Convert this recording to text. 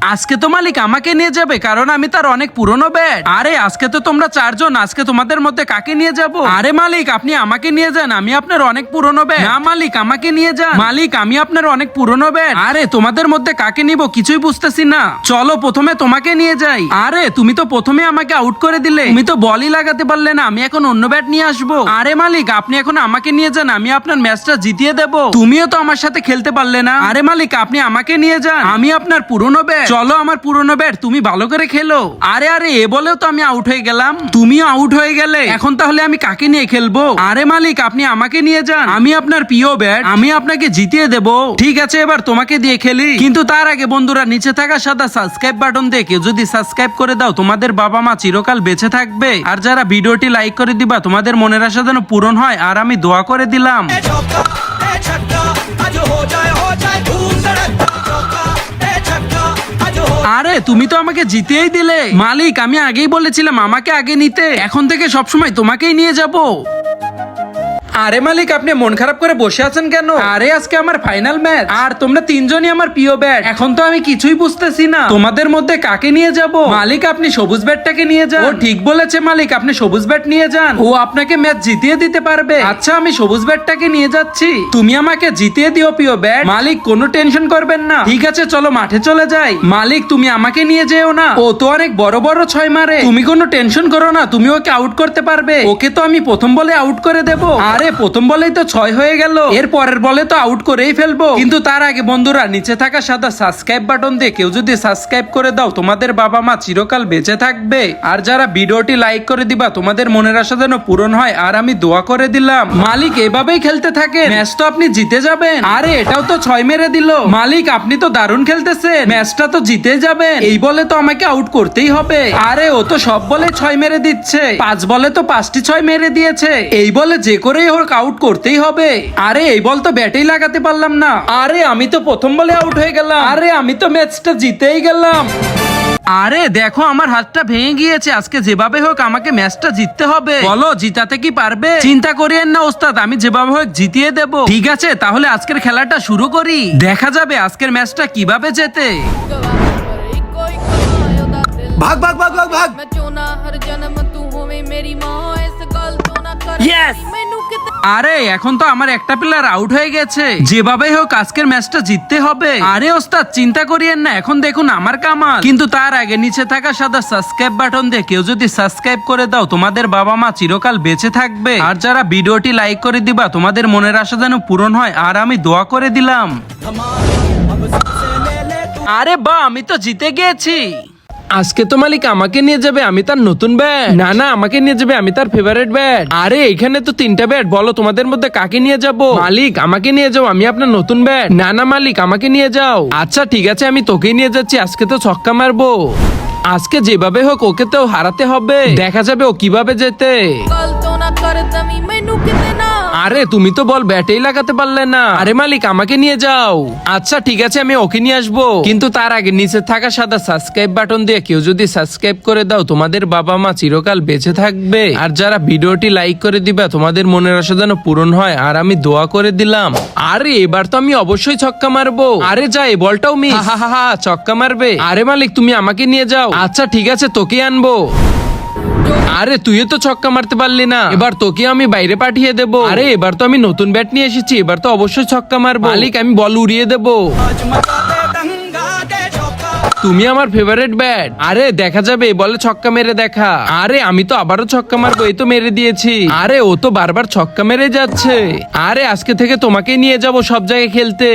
আজকে তো মালিক আমাকে নিয়ে যাবে, কারণ আমি তার অনেক পুরনো ব্যাট। আরে আজকে তো তোমরা চারজন, আজকে তোমাদের মধ্যে কাকে নিয়ে যাব? আরে মালিক আপনি আমাকে নিয়ে যান, আমি আপনার অনেক পুরনো ব্যাট। না মালিক আমাকে নিয়ে যান, মালিক আমি আপনার অনেক পুরনো ব্যাট। আরে তোমাদের মধ্যে কাকে নিব কিছুই বুঝতেছি না। চলো প্রথমে তোমাকে নিয়ে যাই। আরে তুমি তো প্রথমে আমাকে আউট করে দিলে, তুমি তো বলই লাগাতে পারলে না, আমি এখন অন্য ব্যাট নিয়ে আসবো। আরে মালিক আপনি এখন আমাকে নিয়ে যান, আমি আপনার ম্যাচটা জিতিয়ে দেব। তুমিও তো আমার সাথে খেলতে পারলে না। আরে মালিক আপনি আমাকে নিয়ে যান, আমি আপনার পুরনো ব্যাট। চলো আমার পুরনো ব্যাট, তুমি ভালো করে খেলো। আরে আরে এ বলেও তো আমি আউট হয়ে গেলাম, তুমিও আউট হয়ে গেলে। এখন তাহলে আমি কাকে নিয়ে খেলবো? আরে মালিক আপনি আমাকে নিয়ে যান, আমি আপনার প্রিয় ব্যাট, আমি আপনাকে জিতিয়ে দেব। ঠিক আছে এবার তোমাকে দিয়ে খেলি, কিন্তু তার আগে বন্ধুরা নিচে থাকা সাদা সাবস্ক্রাইব বাটন দিয়ে কেউ যদি সাবস্ক্রাইব করে দাও, তোমাদের বাবা মা চিরকাল বেঁচে থাকবে। আর যারা ভিডিওটি লাইক করে দিবা, তোমাদের মনের আশা যেন পূরণ হয়, আর আমি দোয়া করে দিলাম। আরে তুমি তো আমাকে জিতেই দিলে মালিক, আমি আগেই বলেছিলাম আমাকে আগে নিতে, এখন থেকে সবসময় তোমাকেই নিয়ে যাব। আরে মালিক আপনি মন খারাপ করে বসে আছেন কেন? আরে আজকে আমার ফাইনাল ম্যাচ, আর তোমরা তিনজনই আমার প্রিয় ব্যাট। এখন তো আমি কিছুই বুঝতেছি না তোমাদের মধ্যে কাকে নিয়ে যাব। মালিক আপনি সবুজ ব্যাটটাকে নিয়ে যান। ও ঠিক বলেছে মালিক, আপনি সবুজ ব্যাট নিয়ে যান, ও আপনাকে ম্যাচ জিতিয়ে দিতে পারবে। আচ্ছা আমি সবুজ ব্যাটটাকে নিয়ে যাচ্ছি, তুমি আমাকে জিতিয়ে দিও প্রিয় ব্যাট। মালিক কোনো টেনশন করবেন না, ঠিক আছে চলো মাঠে চলে যাই। মালিক তুমি আমাকে নিয়ে যেও না, ও তো অনেক বড় বড় ছয় মারে, তুমি কোনো টেনশন করো না, তুমি ওকে আউট করতে পারবে। ওকে তো আমি প্রথম বলে আউট করে দেবো। আরে প্রথম বলেই তো 6 হয়ে গেল, এর পরের বলে তো আউট করেই ফেলবো। কিন্তু তার আগে বন্ধুরা নিচে থাকা সাদা সাবস্ক্রাইব বাটন দিয়ে কেউ যদি সাবস্ক্রাইব করে দাও, তোমাদের বাবা মা চিরকাল বেঁচে থাকবে। আর যারা ভিডিওটি লাইক করে দিবা, তোমাদের মনের আশা যেন পূরণ হয়, আর আমি দোয়া করে দিলাম। মালিক এভাবেই খেলতে থাকে, ম্যাচ তো আপনি জিতে যাবেন। আরে এটাও তো 6 মেরে দিল। মালিক আপনি তো দারুণ খেলতেছেন, ম্যাচটা তো জিতে যাবেন। এই বলে তো আমাকে আউট করতেই হবে। আরে ও তো সব বলে 6 মেরে দিচ্ছে, 5 বলে তো 5টি 6 মেরে দিয়েছে। এই বলে যে করেই হোক আউট করতেই হবে। আরে এই বল তো ব্যাটেই লাগাতে পারলাম না। আরে আমি তো প্রথম বলে আউট হয়ে গেলাম। আরে আমি তো ম্যাচটা জিতেই গেলাম। আরে দেখো আমার হাতটা ভেঙে গিয়েছে, আজকে যেভাবে হোক আমাকে ম্যাচটা জিততে হবে। বলো জিতাতে কি পারবে? চিন্তা করিয়েন না ওস্তাদ, আমি যেভাবে হোক জিতিয়ে দেব। ঠিক আছে তাহলে আজকের খেলাটা শুরু করি, দেখা যাবে আজকের ম্যাচটা কিভাবে জেতে। भाग भाग भाग भाग भाग। Yes! আরে এখন তো আমার একটা প্লেয়ার আউট হয়ে গেছে, যেভাবে হোক আজকের ম্যাচটা জিততে হবে। আরে ওস্তাদ চিন্তা করিয়েন না, এখন দেখুন আমার কামাল। কিন্তু তার আগে নিচে থাকা সাদা সাবস্ক্রাইব বাটন দিয়ে কেউ যদি সাবস্ক্রাইব করে দাও, তোমাদের বাবা মা চিরকাল বেঁচে থাকবে। আর যারা ভিডিওটি লাইক করে দিবা, তোমাদের মনের আশা যেন পূরণ হয়, আর আমি দোয়া করে দিলাম। আরে বাহ আমি তো জিতে গিয়েছি। আজকে তো মালিক আমাকে নিয়ে যাবে, আমি তার নতুন ব্যাট। না না আমাকে নিয়ে যাবে, আমি তার ফেভারিট ব্যাট। আরে এখানে তো 3টা ব্যাট, বলো তোমাদের মধ্যে কাকে নিয়ে যাব? মালিক আমাকে নিয়ে যাও, আমি আপনার নতুন ব্যাট। না না মালিক আমাকে নিয়ে যাও। আচ্ছা ঠিক আছে আমি তোকেই নিয়ে যাচ্ছি, আজকে তো ছক্কা মারবো। আজকে যেভাবে হোক ওকে তো হারাতে হবে, দেখা যাবে ও কিভাবে যেতে। আরে তুমি তো বল ব্যাটেই লাগাতে পারলে না। আরে মালিক আমাকে নিয়ে যাও। আচ্ছা ঠিক আছে আমি ওকে নিয়ে আসবো, কিন্তু তার আগে নিচে থাকা সাদা সাবস্ক্রাইব বাটন দিয়ে কেউ যদি সাবস্ক্রাইব করে দাও, তোমাদের বাবা মা চিরকাল বেঁচে থাকবে। আর যারা ভিডিওটি লাইক করে দিবা, তোমাদের মনের আশা যেন পূরণ হয়, আর আমি দোয়া করে দিলাম। আরে এবার তো আমি অবশ্যই ছক্কা মারবো। আরে যা এই বলটাও মিস, হা হা হা ছক্কা মারবে। আরে মালিক তুমি আমাকে নিয়ে যাও। আচ্ছা ঠিক আছে তোকে আনবো। আরে তুইও তো ছক্কা মারতে পারলি না, এবার তোকে আমি বাইরে পাঠিয়ে দেব। আরে এবার তো আমি নতুন ব্যাট নিয়ে এসেছি, এবার তো অবশ্যই ছক্কা মারবো। মালিক আমি বল উড়িয়ে দেব। তুমি আমার ফেভারিট ব্যাট। আরে দেখা যাবে বলে ছক্কা মেরে দেখা। আরে আমি তো আবারও ছক্কা মারবো, এই তো মেরে দিয়েছি। আরে ও তো বারবার ছক্কা মেরে যাচ্ছে। আরে আজকে থেকে তোমাকে নিয়ে যাব সব জায়গায় খেলতে।